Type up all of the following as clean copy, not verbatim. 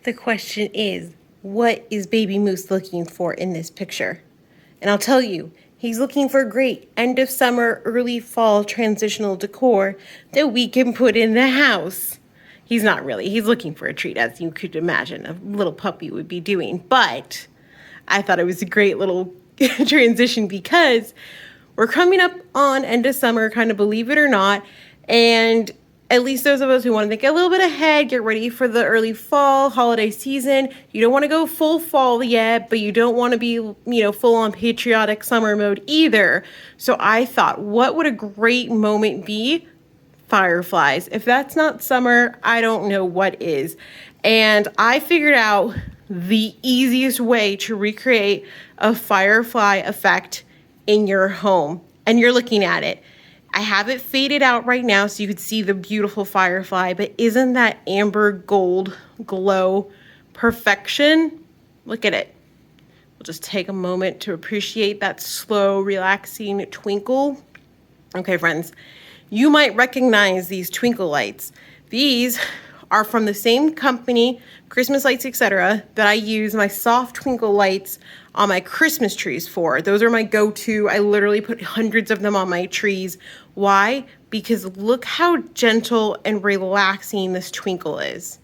The question is, what is Baby Moose looking for in this picture? And I'll tell you, he's looking for great end of summer, early fall transitional decor that we can put in the house. He's not really, he's looking for a treat, as you could imagine a little puppy would be doing. But I thought it was a great little transition because we're coming up on end of summer, kind of believe it or not. And at least those of us who want to think a little bit ahead, get ready for the early fall holiday season. You don't want to go full fall yet, but you don't want to be, full on patriotic summer mode either. So I thought, what would a great moment be? Fireflies. If that's not summer, I don't know what is. And I figured out the easiest way to recreate a firefly effect in your home. And you're looking at it. I have it faded out right now so you can see the beautiful firefly, but isn't that amber gold glow perfection? Look at it. We'll just take a moment to appreciate that slow, relaxing twinkle. Okay, friends, you might recognize these twinkle lights. These are from the same company, Christmas lights, etc., that I use my SoftTwinkle lights on my Christmas trees for. Those are my go-to. I literally put hundreds of them on my trees. Why? Because look how gentle and relaxing this twinkle is.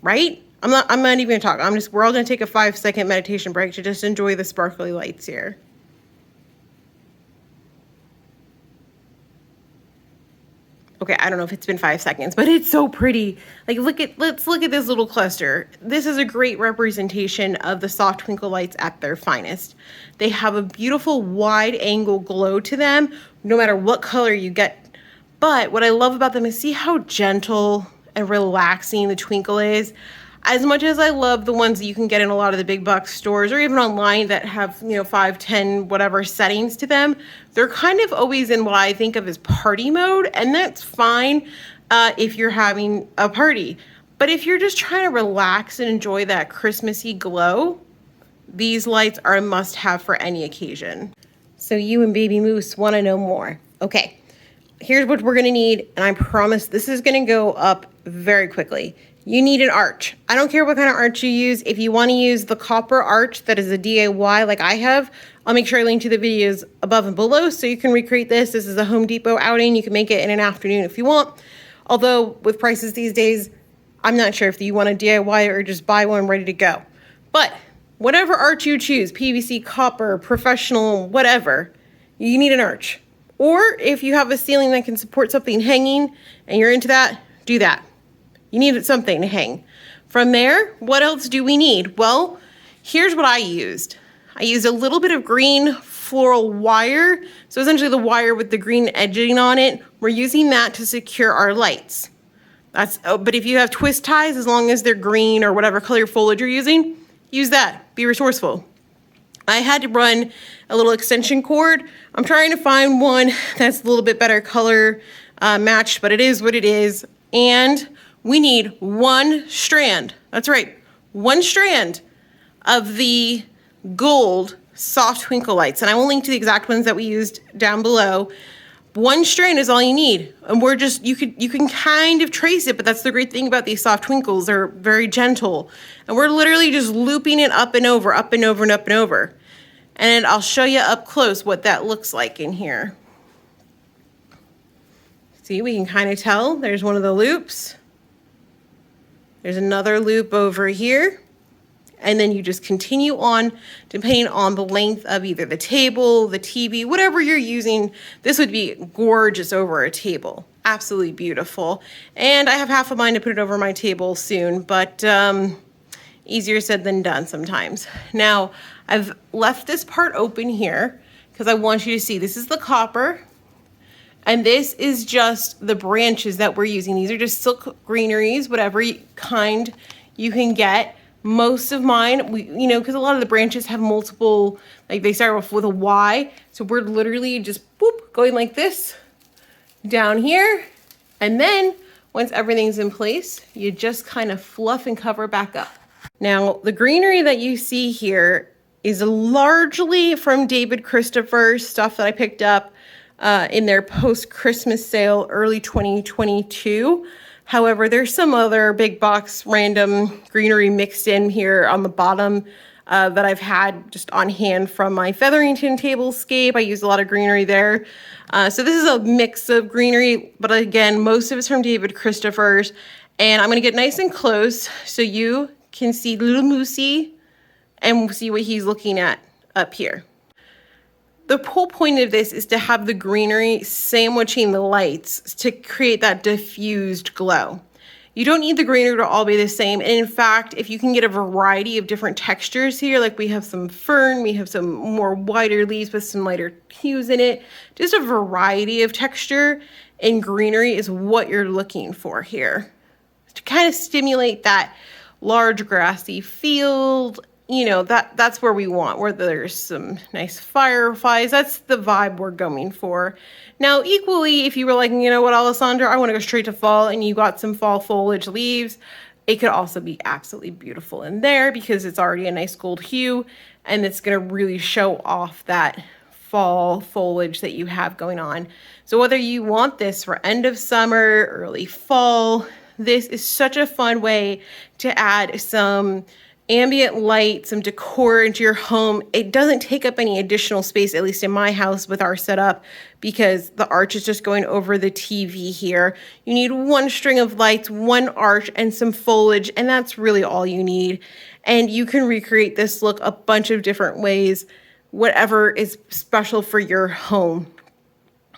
Right? I'm not even gonna talk. We're all gonna take a 5-second meditation break to just enjoy the sparkly lights here. Okay, I don't know if it's been 5 seconds, but it's so pretty. Like, let's look at this little cluster. This is a great representation of the SoftTwinkle lights at their finest. They have a beautiful wide angle glow to them, no matter what color you get. But what I love about them is see how gentle and relaxing the twinkle is. As much as I love the ones that you can get in a lot of the big box stores or even online that have, 5, 10, whatever settings to them, they're kind of always in what I think of as party mode. And that's fine if you're having a party. But if you're just trying to relax and enjoy that Christmassy glow, these lights are a must have for any occasion. So you and Baby Moose want to know more. Okay, here's what we're going to need. And I promise this is going to go up very quickly. You need an arch. I don't care what kind of arch you use. If you want to use the copper arch that is a DIY like I have, I'll make sure I link to the videos above and below so you can recreate this. This is a Home Depot outing. You can make it in an afternoon if you want. Although with prices these days, I'm not sure if you want to DIY or just buy one ready to go. But whatever arch you choose, PVC, copper, professional, whatever, you need an arch. Or if you have a ceiling that can support something hanging and you're into that, do that. You need something to hang. From there, what else do we need? Well, here's what I used. I used a little bit of green floral wire. So essentially the wire with the green edging on it, we're using that to secure our lights. But if you have twist ties, as long as they're green or whatever color foliage you're using, use that. Be resourceful. I had to run a little extension cord. I'm trying to find one that's a little bit better color matched, but it is what it is. And we need one strand, that's right, one strand of the gold SoftTwinkle lights. And I will link to the exact ones that we used down below. One strand is all you need. And you can kind of trace it, but that's the great thing about these SoftTwinkles. They're very gentle. And we're literally just looping it up and over, up and over, and up and over. And I'll show you up close what that looks like in here. See, we can kind of tell there's one of the loops. There's another loop over here, and then you just continue on depending on the length of either the table, the TV, whatever you're using. This would be gorgeous over a table. Absolutely beautiful. And I have half of mine to put it over my table soon, but easier said than done sometimes. Now, I've left this part open here because I want you to see this is the copper. And this is just the branches that we're using. These are just silk greeneries, whatever kind you can get. Most of mine, because a lot of the branches have multiple, like they start off with a Y. So we're literally just going like this down here. And then once everything's in place, you just kind of fluff and cover back up. Now, the greenery that you see here is largely from David Christopher's stuff that I picked up in their post-Christmas sale, early 2022. However, there's some other big box random greenery mixed in here on the bottom that I've had just on hand from my Featherington tablescape. I use a lot of greenery there. So this is a mix of greenery, but again, most of it's from David Christopher's. And I'm gonna get nice and close so you can see little Moosey and see what he's looking at up here. The whole point of this is to have the greenery sandwiching the lights to create that diffused glow. You don't need the greenery to all be the same. And in fact, if you can get a variety of different textures here, like we have some fern, we have some more wider leaves with some lighter hues in it, just a variety of texture in greenery is what you're looking for here. To kind of stimulate that large grassy field, you know, that's where we want, where there's some nice fireflies. That's the vibe we're going for. Now, equally, if you were like, you know what, Alessandra, I want to go straight to fall, and you got some fall foliage leaves, it could also be absolutely beautiful in there because it's already a nice gold hue, and it's going to really show off that fall foliage that you have going on. So whether you want this for end of summer, early fall, this is such a fun way to add some ambient light, some decor into your home. It doesn't take up any additional space, at least in my house with our setup, because the arch is just going over the TV here. You need one string of lights, one arch, and some foliage, and that's really all you need. And you can recreate this look a bunch of different ways, whatever is special for your home.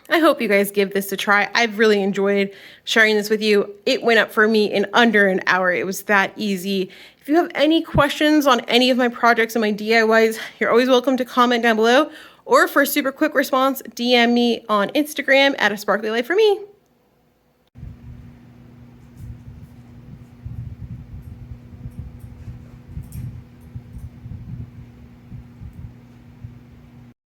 I hope you guys give this a try. I've really enjoyed sharing this with you. It went up for me in under an hour. It was that easy. If you have any questions on any of my projects and my DIYs, you're always welcome to comment down below, or for a super quick response, DM me on Instagram at A Sparkly Life for Me.